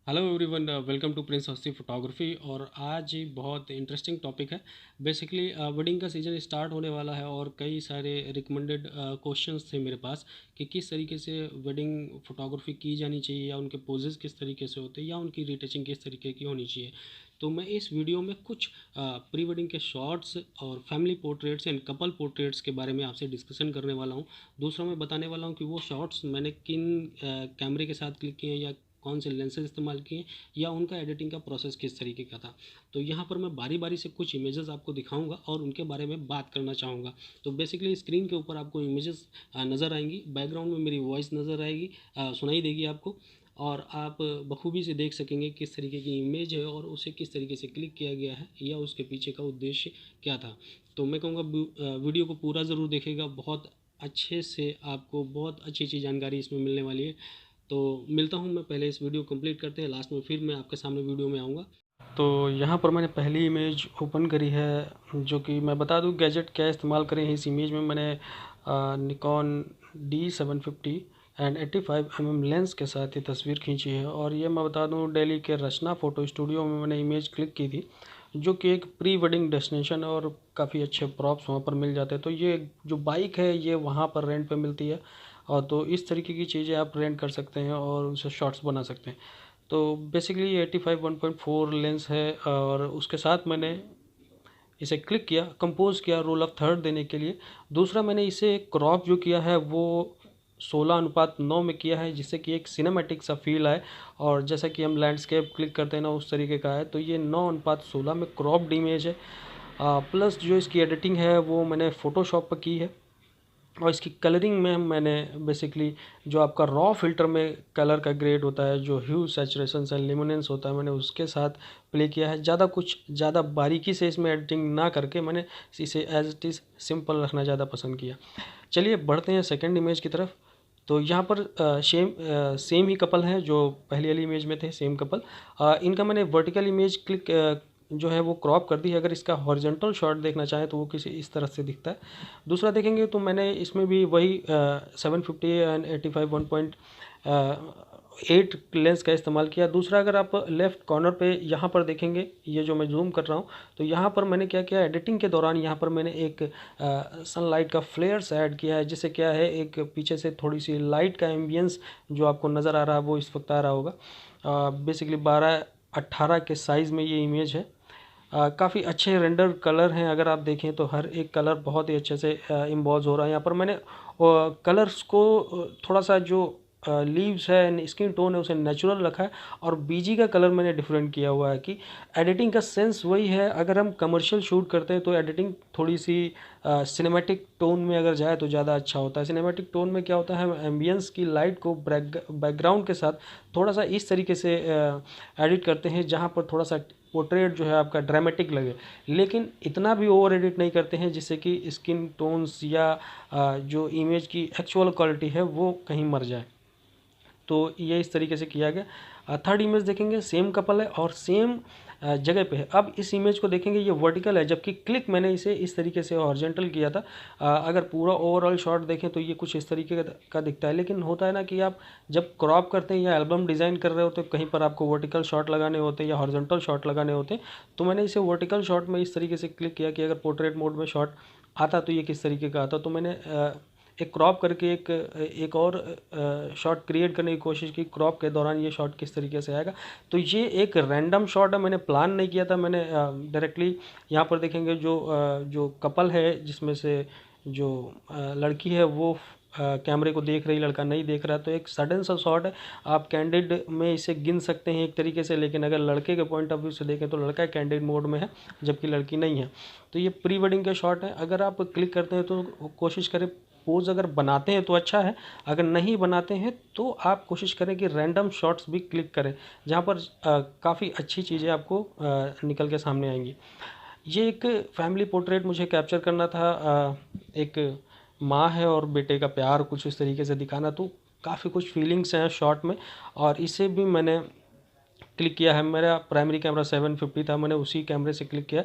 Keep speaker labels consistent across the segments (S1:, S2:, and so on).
S1: Hello everyone, welcome to Prince Hasti photography. और आज ही बहुत इंटरेस्टिंग टॉपिक है। बेसिकली वेडिंग का सीज़न स्टार्ट होने वाला है और कई सारे रिकमेंडेड क्वेश्चंस थे मेरे पास कि किस तरीके से वेडिंग फोटोग्राफी की जानी चाहिए, या उनके पोजेस किस तरीके से होते हैं, या उनकी रिटचिंग किस तरीके की होनी चाहिए। तो मैं इस वीडियो में कुछ प्री वेडिंग के शॉट्स और family portraits and couple portraits के बारे में आपसे डिस्कशन करने वाला हूँ। दूसरा मैं बताने वाला हूँ कि वो शॉट्स मैंने किन कैमरे के साथ क्लिक किए हैं, या कौन से लेंसेज इस्तेमाल किए, या उनका एडिटिंग का प्रोसेस किस तरीके का था। तो यहाँ पर मैं बारी बारी से कुछ इमेजेस आपको दिखाऊंगा और उनके बारे में बात करना चाहूँगा। तो बेसिकली स्क्रीन के ऊपर आपको इमेजेस नज़र आएंगी, बैकग्राउंड में मेरी वॉइस नज़र आएगी, सुनाई देगी आपको। और आप बखूबी से देख सकेंगे किस तरीके की इमेज है और उसे किस तरीके से क्लिक किया गया है, या उसके पीछे का उद्देश्य क्या था। तो मैं कहूँगा वीडियो को पूरा ज़रूर देखेगा, बहुत अच्छे से आपको बहुत अच्छी अच्छी जानकारी इसमें मिलने वाली है। तो मिलता हूँ मैं, पहले इस वीडियो कंप्लीट करते हैं, लास्ट में फिर मैं आपके सामने वीडियो में आऊँगा। तो यहाँ पर मैंने पहली इमेज ओपन करी है, जो कि मैं बता दूँ गैजेट क्या इस्तेमाल करें। इस इमेज में मैंने Nikon D750 and 85 mm lens के साथ ये तस्वीर खींची है। और ये मैं बता दूँ दिल्ली के रचना फ़ोटो स्टूडियो में मैंने इमेज क्लिक की थी, जो कि एक प्री वेडिंग डेस्टिनेशन है और काफ़ी अच्छे प्रॉप्स वहाँ पर मिल जाते हैं। तो ये जो बाइक है ये वहाँ पर रेंट पे मिलती है, और तो इस तरीके की चीज़ें आप रेंट कर सकते हैं और उनसे शॉट्स बना सकते हैं। तो बेसिकली ये 85 1.4 लेंस है, और उसके साथ मैंने इसे क्लिक किया, कंपोज किया रोल ऑफ थर्ड देने के लिए। दूसरा मैंने इसे क्रॉप जो किया है वो 16:9 में किया है, जिससे कि एक सिनेमैटिक सा फील आए। और जैसा कि हम लैंडस्केप क्लिक करते हैं ना, उस तरीके का है। तो ये 9:16 में क्रॉप्ड इमेज है। प्लस जो इसकी एडिटिंग है वो मैंने फ़ोटोशॉप पर की है। और इसकी कलरिंग में मैंने बेसिकली जो आपका रॉ फिल्टर में कलर का ग्रेड होता है, जो ह्यू सैचुरेशन एंड लिमिनेंस होता है, मैंने उसके साथ प्ले किया है। ज़्यादा बारीकी से इसमें एडिटिंग ना करके मैंने इसे एज इट इज़ सिंपल रखना ज़्यादा पसंद किया। चलिए बढ़ते हैं सेकंड इमेज की तरफ। तो यहाँ पर सेम ही कपल हैं जो पहली वाली इमेज में थे, सेम कपल। इनका मैंने वर्टिकल इमेज क्लिक जो है वो क्रॉप कर दी है। अगर इसका हॉरिजॉन्टल शॉट देखना चाहें तो वो किसी इस तरह से दिखता है। दूसरा देखेंगे तो मैंने इसमें भी वही 750 एंड 85 1.8 लेंस का इस्तेमाल किया। दूसरा अगर आप लेफ़्ट कॉर्नर पे यहाँ पर देखेंगे, ये जो मैं जूम कर रहा हूँ, तो यहाँ पर मैंने क्या किया, एडिटिंग के दौरान यहाँ पर मैंने एक सनलाइट का फ्लेयर्स ऐड किया है, जिससे क्या है एक पीछे से थोड़ी सी लाइट का एम्बियंस जो आपको नज़र आ रहा है वो इस वक्त आ रहा होगा। बेसिकली 12:18 के साइज़ में ये इमेज है। काफ़ी अच्छे रेंडर कलर हैं। अगर आप देखें तो हर एक कलर बहुत ही अच्छे से इम्बॉज हो रहा है। यहाँ पर मैंने कलर्स को थोड़ा सा जो लीव्स है, स्किन टोन है, उसे नेचुरल रखा है। और बीजी का कलर मैंने डिफरेंट किया हुआ है कि एडिटिंग का सेंस वही है। अगर हम कमर्शियल शूट करते हैं तो एडिटिंग थोड़ी सी सिनेमैटिक टोन में अगर जाए तो ज़्यादा अच्छा होता है। सिनेमैटिक टोन में क्या होता है, हम एम्बियंस की लाइट को बैकग्राउंड के साथ थोड़ा सा इस तरीके से एडिट करते हैं जहाँ पर थोड़ा सा पोर्ट्रेट जो है आपका ड्रामेटिक लगे, लेकिन इतना भी ओवर एडिट नहीं करते हैं जिससे कि स्किन टोन्स या जो इमेज की एक्चुअल क्वालिटी है वो कहीं मर जाए। तो ये इस तरीके से किया गया। थर्ड इमेज देखेंगे, सेम कपल है और सेम जगह पे है। अब इस इमेज को देखेंगे, ये वर्टिकल है, जबकि क्लिक मैंने इसे इस तरीके से हॉरिजॉन्टल किया था। अगर पूरा ओवरऑल शॉट देखें तो ये कुछ इस तरीके का दिखता है। लेकिन होता है ना कि आप जब क्रॉप करते हैं या एल्बम डिज़ाइन कर रहे होते हैं, कहीं पर आपको वर्टिकल शॉट लगाने होते हैं या हॉरिजॉन्टल शॉट लगाने होते हैं, तो मैंने इसे वर्टिकल शॉट में इस तरीके से क्लिक किया कि अगर पोर्ट्रेट मोड में शॉट आता तो ये किस तरीके का आता। तो मैंने एक क्रॉप करके एक और शॉट क्रिएट करने की कोशिश की। क्रॉप के दौरान ये शॉट किस तरीके से आएगा। तो ये एक रैंडम शॉट है, मैंने प्लान नहीं किया था। मैंने डायरेक्टली यहाँ पर देखेंगे जो कपल है, जिसमें से जो लड़की है वो कैमरे को देख रही, लड़का नहीं देख रहा। तो एक सडन सा शॉट है। आप कैंडिड में इसे गिन सकते हैं एक तरीके से, लेकिन अगर लड़के के पॉइंट ऑफ व्यू से देखें तो लड़का कैंडिड मोड में है जबकि लड़की नहीं है। तो ये प्री वेडिंग के शॉट है। अगर आप क्लिक करते हैं तो कोशिश करें, पोज अगर बनाते हैं तो अच्छा है, अगर नहीं बनाते हैं तो आप कोशिश करें कि रैंडम शॉट्स भी क्लिक करें, जहाँ पर काफ़ी अच्छी चीज़ें आपको निकल के सामने आएंगी। ये एक फैमिली पोर्ट्रेट मुझे कैप्चर करना था। एक माँ है और बेटे का प्यार कुछ इस तरीके से दिखाना, तो काफ़ी कुछ फीलिंग्स हैं शॉट में। और इसे भी मैंने क्लिक किया है। मेरा प्राइमरी कैमरा 750 था, मैंने उसी कैमरे से क्लिक किया।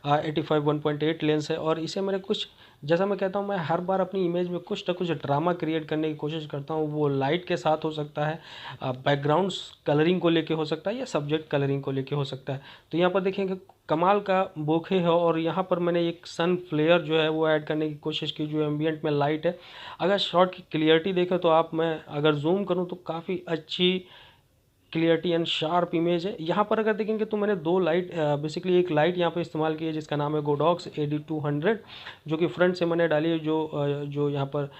S1: 85 1.8 लेंस है और इसे मैंने कुछ जैसा मैं कहता हूँ, मैं हर बार अपनी इमेज में कुछ ना कुछ ड्रामा क्रिएट करने की कोशिश करता हूँ। वो लाइट के साथ हो सकता है, बैकग्राउंड्स कलरिंग को लेके हो सकता है, या सब्जेक्ट कलरिंग को लेके हो सकता है। तो यहाँ पर देखेंगे कमाल का बोखे है, और यहाँ पर मैंने एक सन फ्लेयर जो है वो ऐड करने की कोशिश की, जो एम्बियंट में लाइट है। अगर शॉट की क्लियरिटी देखें तो आप, मैं अगर जूम करूँ तो काफ़ी अच्छी क्लियरिटी एंड शार्प इमेज है। यहाँ पर अगर देखेंगे तो मैंने दो लाइट, बेसिकली एक लाइट यहाँ पे इस्तेमाल की है जिसका नाम है गोडॉक्स AD200, जो कि फ्रंट से मैंने डाली है, जो यहाँ पर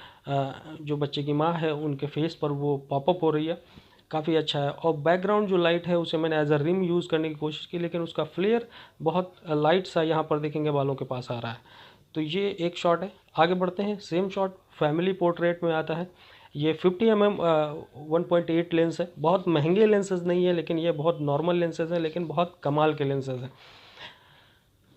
S1: जो बच्चे की माँ है उनके फेस पर वो पॉपअप हो रही है, काफ़ी अच्छा है। और बैकग्राउंड जो लाइट है उसे मैंने एज अ रिम यूज़ करने की कोशिश की, लेकिन उसका फ्लेयर बहुत लाइट सा यहाँ पर देखेंगे बालों के पास आ रहा है। तो ये एक शॉट है। आगे बढ़ते हैं। सेम शॉट फैमिली पोर्ट्रेट में आता है। ये 50 mm 1.8 लेंस है। बहुत महंगे लेंसेज नहीं है, लेकिन ये बहुत नॉर्मल लेंसेज हैं, लेकिन बहुत कमाल के लेंसेज हैं।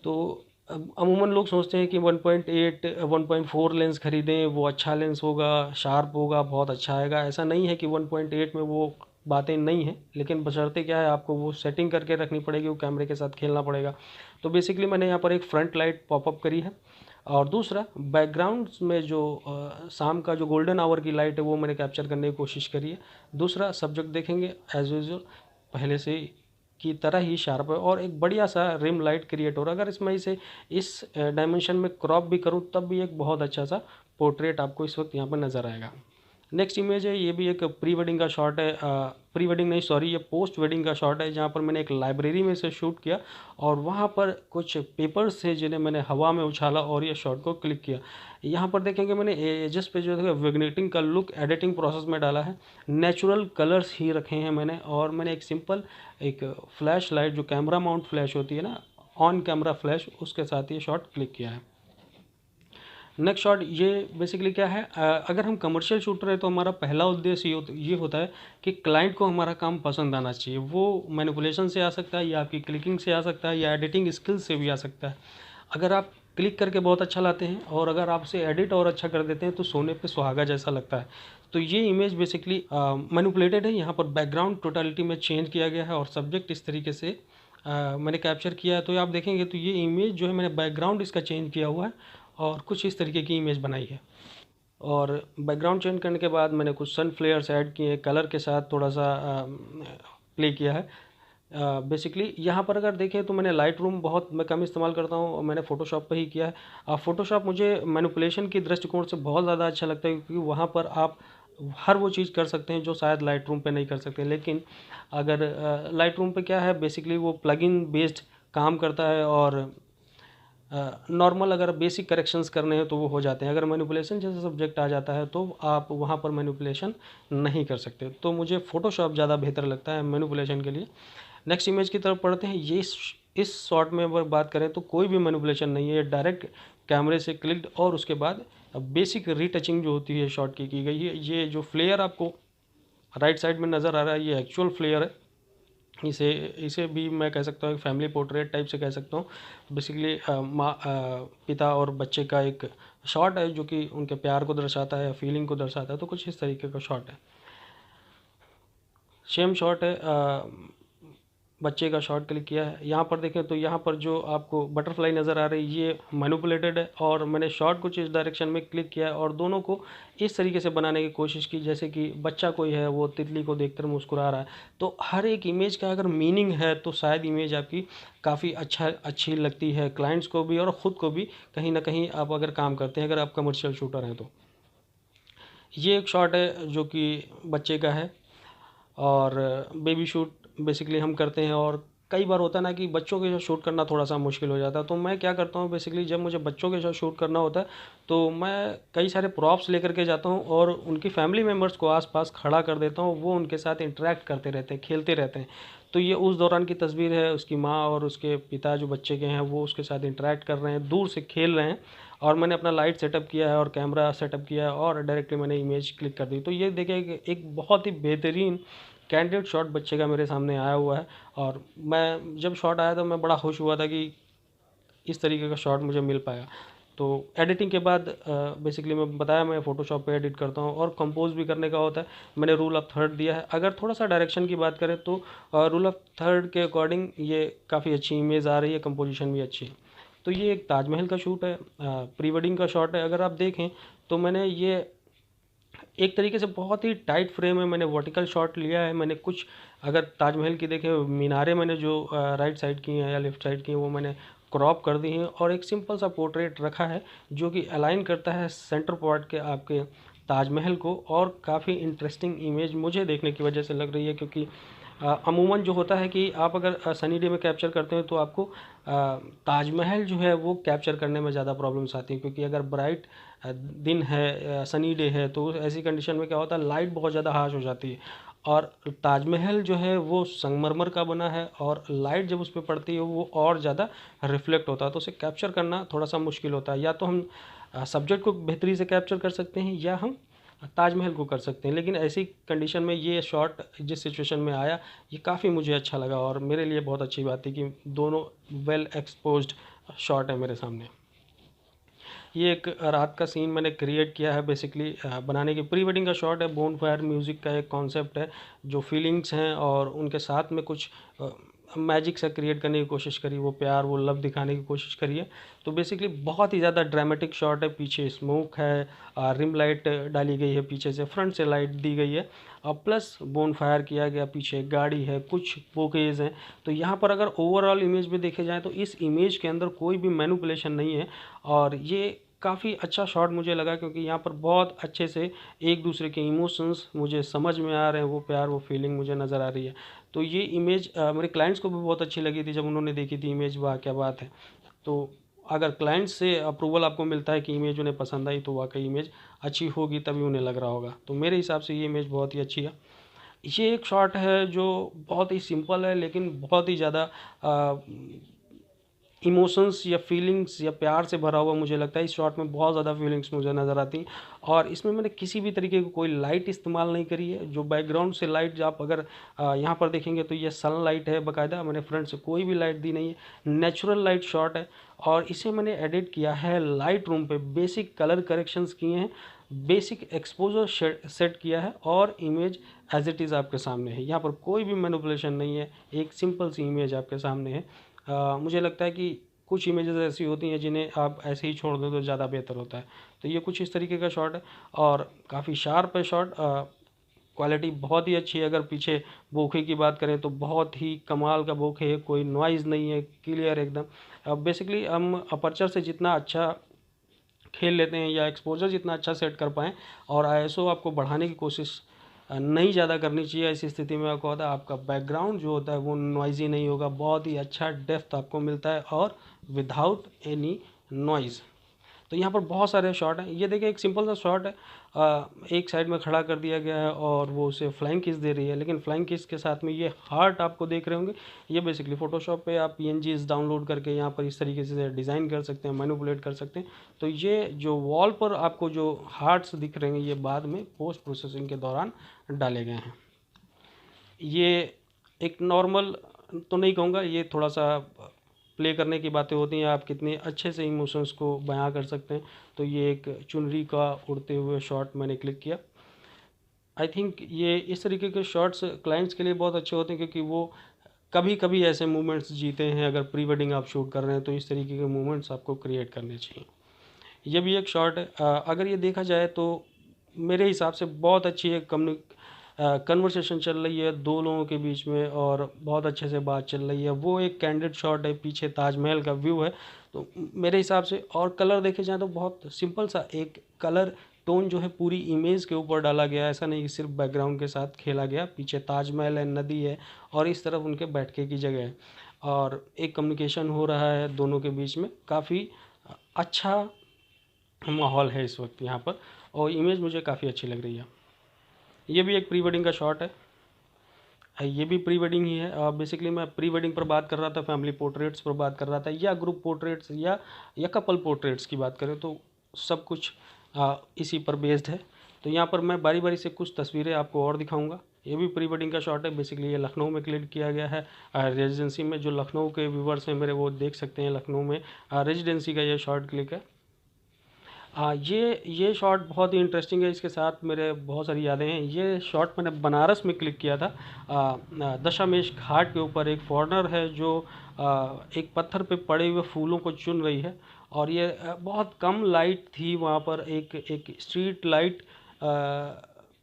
S1: तो अमूमन लोग सोचते हैं कि 1.8 1.4 लेंस खरीदें, वो अच्छा लेंस होगा, शार्प होगा, बहुत अच्छा आएगा। ऐसा नहीं है कि 1.8 में वो बातें नहीं हैं, लेकिन बशर्ते क्या है, आपको वो सेटिंग करके रखनी पड़ेगी, वो कैमरे के साथ खेलना पड़ेगा। तो बेसिकली मैंने यहाँ पर एक फ्रंट लाइट पॉपअप करी है, और दूसरा बैकग्राउंड में जो शाम का जो गोल्डन आवर की लाइट है वो मैंने कैप्चर करने की कोशिश करी है। दूसरा सब्जेक्ट देखेंगे एज यूजुअल पहले से की तरह ही शार्प है, और एक बढ़िया सा रिम लाइट क्रिएट हो रहा है। अगर इसमें इसे इस डायमेंशन में क्रॉप भी करूं तब भी एक बहुत अच्छा सा पोर्ट्रेट आपको इस वक्त यहाँ पर नज़र आएगा। नेक्स्ट इमेज है, ये भी एक प्री वेडिंग का शॉट है, प्री वेडिंग नहीं सॉरी, ये पोस्ट वेडिंग का शॉट है, जहाँ पर मैंने एक लाइब्रेरी में से शूट किया, और वहाँ पर कुछ पेपर्स थे जिन्हें मैंने हवा में उछाला और ये शॉट को क्लिक किया। यहाँ पर देखेंगे मैंने एजेस पे जो है विग्नेटिंग का लुक एडिटिंग प्रोसेस में डाला है, नेचुरल कलर्स ही रखे हैं मैंने, और मैंने एक सिंपल एक फ्लैश लाइट जो कैमरा माउंट फ्लैश होती है ना, ऑन कैमरा फ्लैश, उसके साथ ये शॉट क्लिक किया है। नेक्स्ट शॉट ये बेसिकली क्या है, अगर हम कमर्शियल शूटर है तो हमारा पहला उद्देश्य ये होता है कि क्लाइंट को हमारा काम पसंद आना चाहिए। वो मैनिपुलेशन से आ सकता है, या आपकी क्लिकिंग से आ सकता है, या एडिटिंग स्किल्स से भी आ सकता है। अगर आप क्लिक करके बहुत अच्छा लाते हैं, और अगर आप उसे एडिट और अच्छा कर देते हैं, तो सोने पे सुहागा जैसा लगता है। तो ये इमेज बेसिकली मैनिपुलेटेड है। यहाँ पर बैकग्राउंड टोटलिटी में चेंज किया गया है, और सब्जेक्ट इस तरीके से मैंने कैप्चर किया है। तो आप देखेंगे तो ये इमेज जो है, मैंने बैकग्राउंड इसका चेंज किया हुआ है, और कुछ इस तरीके की इमेज बनाई है। और बैकग्राउंड चेंज करने के बाद मैंने कुछ सन फ्लेयर्स ऐड किए, कलर के साथ थोड़ा सा प्ले किया है। बेसिकली यहाँ पर अगर देखें तो मैंने लाइट रूम बहुत मैं कम इस्तेमाल करता हूँ, और मैंने फ़ोटोशॉप पे ही किया है। फ़ोटोशॉप मुझे मैनिपुलेशन की दृष्टिकोण से बहुत ज़्यादा अच्छा लगता है, क्योंकि वहाँ पर आप हर वो चीज़ कर सकते हैं जो शायद लाइट रूम पर नहीं कर सकते। लेकिन अगर लाइट रूम पर क्या है, बेसिकली वो प्लगइन बेस्ड काम करता है, और नॉर्मल अगर बेसिक करेक्शंस करने हैं तो वो हो जाते हैं। अगर मैनिपुलेशन जैसा सब्जेक्ट आ जाता है तो आप वहाँ पर मैनिपुलेशन नहीं कर सकते। तो मुझे फ़ोटोशॉप ज़्यादा बेहतर लगता है मैनिपुलेशन के लिए। नेक्स्ट इमेज की तरफ पढ़ते हैं। ये इस शॉट में अगर बात करें तो कोई भी मैनिपुलेशन नहीं है, डायरेक्ट कैमरे से क्लिक्ड, और उसके बाद बेसिक रीटचिंग जो होती है शॉट की गई है। ये जो फ्लेयर आपको राइट साइड में नज़र आ रहा है, ये एक्चुअल फ्लेयर है। इसे इसे भी मैं कह सकता हूँ फैमिली पोर्ट्रेट टाइप से कह सकता हूँ। बेसिकली माँ पिता और बच्चे का एक शॉट है, जो कि उनके प्यार को दर्शाता है, फीलिंग को दर्शाता है। तो कुछ इस तरीके का शॉट है। सेम शॉट है, बच्चे का शॉट क्लिक किया है। यहाँ पर देखें तो यहाँ पर जो आपको बटरफ्लाई नज़र आ रही है, ये मैनिपुलेटेड है, और मैंने शॉट कुछ इस डायरेक्शन में क्लिक किया है, और दोनों को इस तरीके से बनाने की कोशिश की जैसे कि बच्चा कोई है, वो तितली को देखकर मुस्कुरा रहा है। तो हर एक इमेज का अगर मीनिंग है तो शायद इमेज आपकी काफ़ी अच्छी लगती है क्लाइंट्स को भी, और ख़ुद को भी। कहीं ना कहीं आप अगर काम करते हैं, अगर आप कमर्शियल शूटर हैं तो। ये एक शॉट है जो कि बच्चे का है, और बेबी शूट बेसिकली हम करते हैं। और कई बार होता है ना कि बच्चों के साथ शूट करना थोड़ा सा मुश्किल हो जाता है। तो मैं क्या करता हूँ, बेसिकली जब मुझे बच्चों के साथ शूट करना होता है तो मैं कई सारे प्रॉप्स लेकर के जाता हूँ, और उनकी फैमिली मेम्बर्स को आसपास खड़ा कर देता हूँ। वो उनके साथ इंटरेक्ट करते रहते हैं, खेलते रहते हैं। तो ये उस दौरान की तस्वीर है, उसकी माँ और उसके पिता जो बच्चे के हैं वो उसके साथ इंटरेक्ट कर रहे हैं, दूर से खेल रहे हैं, और मैंने अपना लाइट सेटअप किया है और कैमरा सेटअप किया है, और डायरेक्टली मैंने इमेज क्लिक कर दी। तो ये देखिए एक बहुत ही बेहतरीन कैंडिड शॉट बच्चे का मेरे सामने आया हुआ है। और मैं जब शॉट आया तो मैं बड़ा खुश हुआ था कि इस तरीके का शॉट मुझे मिल पाया। तो एडिटिंग के बाद बेसिकली मैं बताया, मैं फ़ोटोशॉप पे एडिट करता हूँ, और कंपोज भी करने का होता है। मैंने रूल ऑफ थर्ड दिया है। अगर थोड़ा सा डायरेक्शन की बात करें तो रूल ऑफ थर्ड के अकॉर्डिंग ये काफ़ी अच्छी इमेज आ रही है, कंपोजिशन भी अच्छी है। तो ये एक ताजमहल का शूट है, प्री वेडिंग का शॉट है। अगर आप देखें तो मैंने ये एक तरीके से बहुत ही टाइट फ्रेम है, मैंने वर्टिकल शॉट लिया है। मैंने कुछ अगर ताजमहल की देखें मीनारें मैंने जो राइट साइड की हैं या लेफ़्ट साइड की हैं वो मैंने क्रॉप कर दी हैं और एक सिंपल सा पोर्ट्रेट रखा है जो कि अलाइन करता है सेंटर पॉइंट के आपके ताजमहल को। और काफ़ी इंटरेस्टिंग इमेज मुझे देखने की वजह से लग रही है, क्योंकि अमूमन जो होता है कि आप अगर सनी डे में कैप्चर करते हैं तो आपको ताजमहल जो है वो कैप्चर करने में ज़्यादा प्रॉब्लम्स आती हैं, क्योंकि अगर ब्राइट दिन है, सनी डे है, तो ऐसी कंडीशन में क्या होता है, लाइट बहुत ज़्यादा हार्श हो जाती है। और ताजमहल जो है वो संगमरमर का बना है और लाइट जब उस पर पड़ती है वो और ज़्यादा रिफ्लेक्ट होता है, तो उसे कैप्चर करना थोड़ा सा मुश्किल होता है। या तो हम सब्जेक्ट को बेहतरी से कैप्चर कर सकते हैं या हम ताजमहल को कर सकते हैं, लेकिन ऐसी कंडीशन में ये शॉट जिस सिचुएशन में आया ये काफ़ी मुझे अच्छा लगा और मेरे लिए बहुत अच्छी बात थी कि दोनों वेल एक्सपोज्ड शॉट है मेरे सामने। ये एक रात का सीन मैंने क्रिएट किया है बेसिकली बनाने की। प्री वेडिंग का शॉट है, बोन फायर म्यूज़िक का एक कॉन्सेप्ट है, जो फीलिंग्स हैं और उनके साथ में कुछ मैजिक सा क्रिएट करने की कोशिश करी, वो प्यार वो लव दिखाने की कोशिश करी है। तो बेसिकली बहुत ही ज़्यादा ड्रामेटिक शॉट है, पीछे स्मोक है, रिम लाइट डाली गई है पीछे से, फ्रंट से लाइट दी गई है और प्लस बोन फायर किया गया, पीछे गाड़ी है, कुछ बोकेज हैं। तो यहाँ पर अगर ओवरऑल इमेज में देखे जाए तो इस इमेज के अंदर कोई भी मैनिपुलेशन नहीं है और ये काफ़ी अच्छा शॉट मुझे लगा, क्योंकि यहाँ पर बहुत अच्छे से एक दूसरे के इमोशंस मुझे समझ में आ रहे हैं, वो प्यार वो फीलिंग मुझे नज़र आ रही है। तो ये इमेज मेरे क्लाइंट्स को भी बहुत अच्छी लगी थी जब उन्होंने देखी थी इमेज, वाह क्या बात है। तो अगर क्लाइंट्स से अप्रूवल आपको मिलता है कि इमेज उन्हें पसंद आई तो वाकई इमेज अच्छी होगी, तभी उन्हें लग रहा होगा। तो मेरे हिसाब से ये इमेज बहुत ही अच्छी है। ये एक शॉट है जो बहुत ही सिंपल है लेकिन बहुत ही ज़्यादा इमोशंस या फीलिंग्स या प्यार से भरा हुआ मुझे लगता है। इस शॉट में बहुत ज़्यादा फीलिंग्स मुझे नज़र आती हैं और इसमें मैंने किसी भी तरीके की कोई लाइट इस्तेमाल नहीं करी है। जो बैकग्राउंड से लाइट आप अगर यहाँ पर देखेंगे तो ये सन लाइट है बाकायदा, मैंने फ्रंट से कोई भी लाइट दी नहीं है, नेचुरल लाइट शॉट है। और इसे मैंने एडिट किया है लाइट रूम पे, बेसिक कलर करेक्शंस किए हैं, बेसिक एक्सपोजर सेट किया है और इमेज एज इट इज़ आपके सामने है। यहाँ पर कोई भी मैनिपुलेशन नहीं है, एक सिंपल सी इमेज आपके सामने है। मुझे लगता है कि कुछ इमेजेस ऐसी होती हैं जिन्हें आप ऐसे ही छोड़ दो तो ज़्यादा बेहतर होता है। तो ये कुछ इस तरीके का शॉट है और काफ़ी शार्प है शॉट, क्वालिटी बहुत ही अच्छी है। अगर पीछे बोखे की बात करें तो बहुत ही कमाल का बोखे है, कोई नॉइज़ नहीं है, क्लियर एकदम। बेसिकली हम अपर्चर से जितना अच्छा खेल लेते हैं या एक्सपोजर जितना अच्छा सेट कर पाएँ और आईएसओ आपको बढ़ाने की कोशिश नहीं ज़्यादा करनी चाहिए। ऐसी स्थिति में आपको होता है आपका बैकग्राउंड जो होता है वो नॉइज़ी नहीं होगा, बहुत ही अच्छा डेप्थ आपको मिलता है और विदाउट एनी नॉइज़। तो यहाँ पर बहुत सारे शॉट हैं। ये देखिए एक सिंपल सा शॉट है, एक साइड में खड़ा कर दिया गया है और वो उसे फ्लाइंग किस दे रही है, लेकिन फ्लाइंग किस के साथ में ये हार्ट आपको देख रहे होंगे। ये बेसिकली फ़ोटोशॉप पे आप पीएनजीज डाउनलोड करके यहाँ पर इस तरीके से डिज़ाइन कर सकते हैं, मैनिपुलेट कर सकते हैं। तो ये जो वॉल पर आपको जो हार्ट्स दिख रहे हैं ये बाद में पोस्ट प्रोसेसिंग के दौरान डाले गए हैं। ये एक नॉर्मल तो नहीं कहूँगा, ये थोड़ा सा प्ले करने की बातें होती हैं, आप कितने अच्छे से इमोशंस को बयां कर सकते हैं। तो ये एक चुनरी का उड़ते हुए शॉट मैंने क्लिक किया। आई थिंक ये इस तरीके के शॉट्स क्लाइंट्स के लिए बहुत अच्छे होते हैं, क्योंकि वो कभी कभी ऐसे मोमेंट्स जीते हैं। अगर प्री वेडिंग आप शूट कर रहे हैं तो इस तरीके के मोमेंट्स आपको क्रिएट करने चाहिए। ये भी एक शॉट है, अगर ये देखा जाए तो मेरे हिसाब से बहुत अच्छी एक कन्वर्सेशन चल रही है दो लोगों के बीच में और बहुत अच्छे से बात चल रही है। वो एक कैंडिड शॉट है, पीछे ताजमहल का व्यू है। तो मेरे हिसाब से और कलर देखे जाए तो बहुत सिंपल सा एक कलर टोन जो है पूरी इमेज के ऊपर डाला गया है। ऐसा नहीं कि सिर्फ बैकग्राउंड के साथ खेला गया, पीछे ताजमहल है, नदी है और इस तरफ उनके बैठने की जगह है और एक कम्युनिकेशन हो रहा है दोनों के बीच में। काफ़ी अच्छा माहौल है इस वक्त यहाँ पर और इमेज मुझे काफ़ी अच्छी लग रही है। ये भी एक प्री वेडिंग का शॉट है, ये भी प्री वेडिंग ही है। बेसिकली मैं प्री वेडिंग पर बात कर रहा था, फैमिली पोर्ट्रेट्स पर बात कर रहा था, या ग्रुप पोर्ट्रेट्स या कपल पोर्ट्रेट्स की बात करें तो सब कुछ इसी पर बेस्ड है। तो यहाँ पर मैं बारी बारी से कुछ तस्वीरें आपको और दिखाऊंगा। ये भी प्री वेडिंग का शॉट है, बेसिकली ये लखनऊ में क्लिक किया गया है रेजिडेंसी में। जो लखनऊ के व्यूवर्स हैं मेरे वो देख सकते हैं, लखनऊ में रेजिडेंसी का ये शॉट क्लिक है। ये शॉट बहुत ही इंटरेस्टिंग है, इसके साथ मेरे बहुत सारी यादें हैं। ये शॉट मैंने बनारस में क्लिक किया था। दशामेश घाट के ऊपर एक फॉरेनर है जो एक पत्थर पे पड़े हुए फूलों को चुन रही है, और ये बहुत कम लाइट थी वहाँ पर, एक एक स्ट्रीट लाइट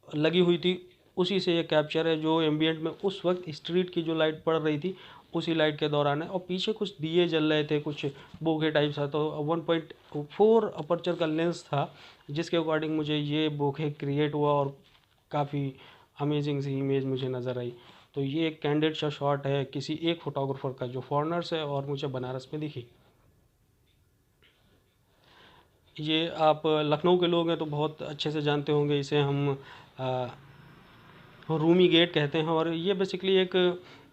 S1: लगी हुई थी, उसी से ये कैप्चर है। जो एम्बियंट में उस वक्त स्ट्रीट की जो लाइट पड़ रही थी उसी लाइट के दौरान है, और पीछे कुछ दिए जल रहे थे, कुछ बोगे टाइप सा। तो 1.4 अपर्चर का लेंस था, जिसके अकॉर्डिंग मुझे ये बोगे क्रिएट हुआ और काफ़ी अमेजिंग सी इमेज मुझे नज़र आई। तो ये एक कैंडिड सा शॉट है किसी एक फोटोग्राफर का जो फॉरेनर्स है और मुझे बनारस में दिखी। ये आप लखनऊ के लोग हैं तो बहुत अच्छे से जानते होंगे, इसे हम रूमी गेट कहते हैं। और ये बेसिकली एक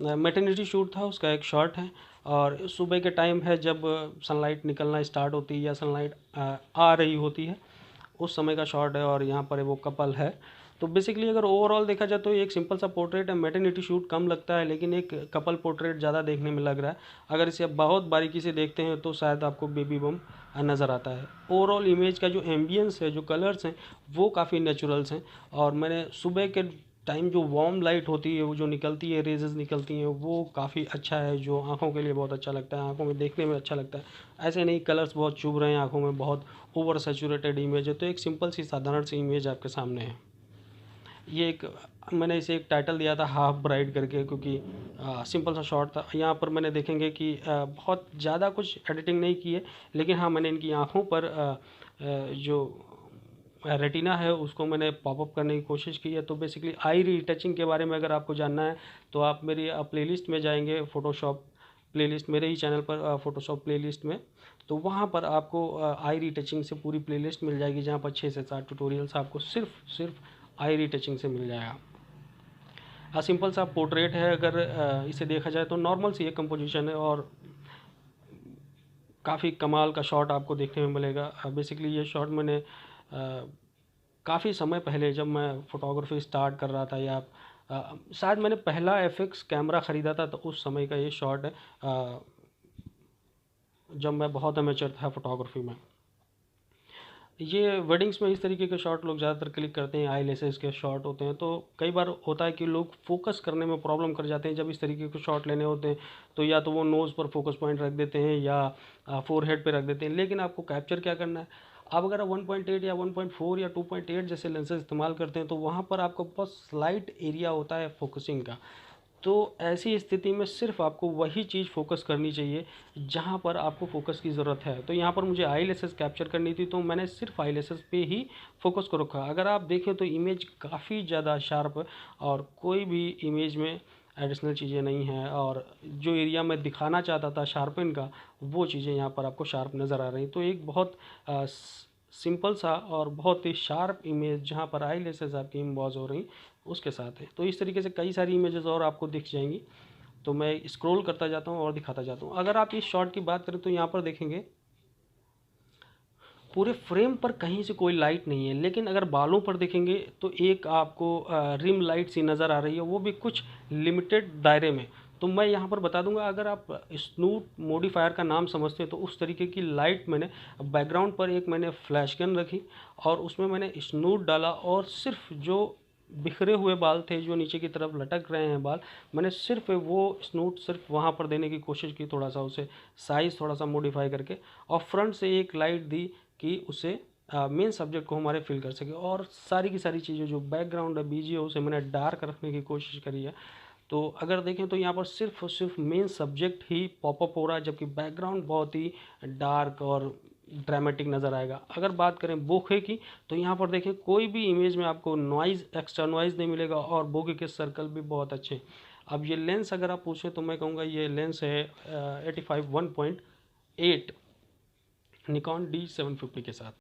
S1: मैटरनिटी शूट था, उसका एक शॉट है, और सुबह के टाइम है जब सनलाइट निकलना स्टार्ट होती है या सनलाइट आ रही होती है, उस समय का शॉट है। और यहाँ पर वो कपल है। तो बेसिकली अगर ओवरऑल देखा जाए तो ये एक सिंपल सा पोर्ट्रेट है, मैटरनिटी शूट कम लगता है, लेकिन एक कपल पोर्ट्रेट ज़्यादा देखने में लग रहा है। अगर इसे आप बहुत बारीकी से देखते हैं तो शायद आपको बेबी बम नज़र आता है। ओवरऑल इमेज का जो एम्बियंस है, जो कलर्स हैं, वो काफ़ी नेचुरल्स हैं। और मैंने सुबह के टाइम जो वार्म लाइट होती है, वो जो निकलती है, रेजेस निकलती हैं, वो काफ़ी अच्छा है, जो आंखों के लिए बहुत अच्छा लगता है, आंखों में देखने में अच्छा लगता है। ऐसे नहीं कलर्स बहुत चुभ रहे हैं आंखों में, बहुत ओवर सैचुरेटेड इमेज है। तो एक सिंपल सी साधारण सी इमेज आपके सामने है। ये एक मैंने इसे एक टाइटल दिया था हाफ ब्राइड करके, क्योंकि सिंपल सा शॉट था। यहाँ पर मैंने देखेंगे कि बहुत ज़्यादा कुछ एडिटिंग नहीं की है, लेकिन हाँ मैंने इनकी आँखों पर जो रेटिना है उसको मैंने पॉपअप करने की कोशिश की है। तो बेसिकली आई रीटचिंग के बारे में अगर आपको जानना है तो आप मेरी प्लेलिस्ट में जाएंगे, फ़ोटोशॉप प्लेलिस्ट मेरे ही चैनल पर, फ़ोटोशॉप प्लेलिस्ट में। तो वहाँ पर आपको आई रीटचिंग से पूरी प्लेलिस्ट मिल जाएगी, जहाँ पर 6 से 7 ट्यूटोरियल्स आपको सिर्फ आई रीटचिंग से मिल जाएगा। सिंपल सा पोर्ट्रेट है, अगर इसे देखा जाए तो नॉर्मल सी एक कंपोजिशन है, और काफ़ी कमाल का शॉट आपको देखने में मिलेगा। बेसिकली ये शॉट मैंने काफ़ी समय पहले जब मैं फ़ोटोग्राफी स्टार्ट कर रहा था, या शायद मैंने पहला एफएक्स कैमरा ख़रीदा था, तो उस समय का ये शॉट है, जब मैं बहुत अमेचर था फ़ोटोग्राफी में। ये वेडिंग्स में इस तरीके के शॉट लोग ज़्यादातर क्लिक करते हैं, आई लेसेस के शॉट होते हैं। तो कई बार होता है कि लोग फोकस करने में प्रॉब्लम कर जाते हैं जब इस तरीके के शॉट लेने होते हैं। तो या तो वो नोज़ पर फोकस पॉइंट रख देते हैं या फोरहेड पे रख देते हैं। लेकिन आपको कैप्चर क्या करना है, अब अगर आप 1.8 या 1.4 या 2.8 जैसे लेंसेज इस्तेमाल करते हैं तो वहाँ पर आपको बहुत स्लाइट एरिया होता है फोकसिंग का। तो ऐसी स्थिति में सिर्फ आपको वही चीज़ फोकस करनी चाहिए जहाँ पर आपको फोकस की ज़रूरत है। तो यहाँ पर मुझे आई लेसेस कैप्चर करनी थी, तो मैंने सिर्फ आई लेसेस पे ही फोकस को रखा। अगर आप देखें तो इमेज काफ़ी ज़्यादा शार्प है, और कोई भी इमेज में एडिशनल चीज़ें नहीं हैं, और जो एरिया मैं दिखाना चाहता था शार्पन का, वो चीज़ें यहाँ पर आपको शार्प नज़र आ रही। तो एक बहुत सिंपल सा और बहुत ही शार्प इमेज जहाँ पर आई लेसेस आपकी इम्बॉज हो रही उसके साथ है। तो इस तरीके से कई सारी इमेजेस और आपको दिख जाएंगी। तो मैं स्क्रॉल करता जाता हूँ और दिखाता जाता हूँ। अगर आप इस शॉट की बात करें तो यहाँ पर देखेंगे पूरे फ्रेम पर कहीं से कोई लाइट नहीं है, लेकिन अगर बालों पर देखेंगे तो एक आपको रिम लाइट सी नज़र आ रही है, वो भी कुछ लिमिटेड दायरे में। तो मैं यहाँ पर बता दूंगा, अगर आप स्नूट मॉडिफायर का नाम समझते हैं तो उस तरीके की लाइट मैंने बैकग्राउंड पर एक मैंने फ्लैश गन रखी, और उसमें मैंने स्नूट डाला, और सिर्फ जो बिखरे हुए बाल थे जो नीचे की तरफ लटक रहे हैं बाल, मैंने सिर्फ वो स्नूट सिर्फ वहाँ पर देने की कोशिश की, थोड़ा सा उसे साइज़ थोड़ा सा मॉडिफाई करके, और फ्रंट से एक लाइट दी कि उसे मेन सब्जेक्ट को हमारे फिल कर सके। और सारी की सारी चीज़ें जो बैकग्राउंड है बीजी है उसे मैंने डार्क रखने की कोशिश करी है। तो अगर देखें तो यहाँ पर सिर्फ और सिर्फ मेन सब्जेक्ट ही पॉपअप हो रहा है, जबकि बैकग्राउंड बहुत ही डार्क और ड्रामेटिक नज़र आएगा। अगर बात करें बोखे की, तो यहाँ पर देखें कोई भी इमेज में आपको नॉइज़, एक्स्ट्रा नॉइज़ नहीं मिलेगा, और बोखे के सर्कल भी बहुत अच्छे। अब ये लेंस अगर आप पूछें तो मैं कहूँगा ये लेंस है 85 1.8 निकॉन D750 के साथ।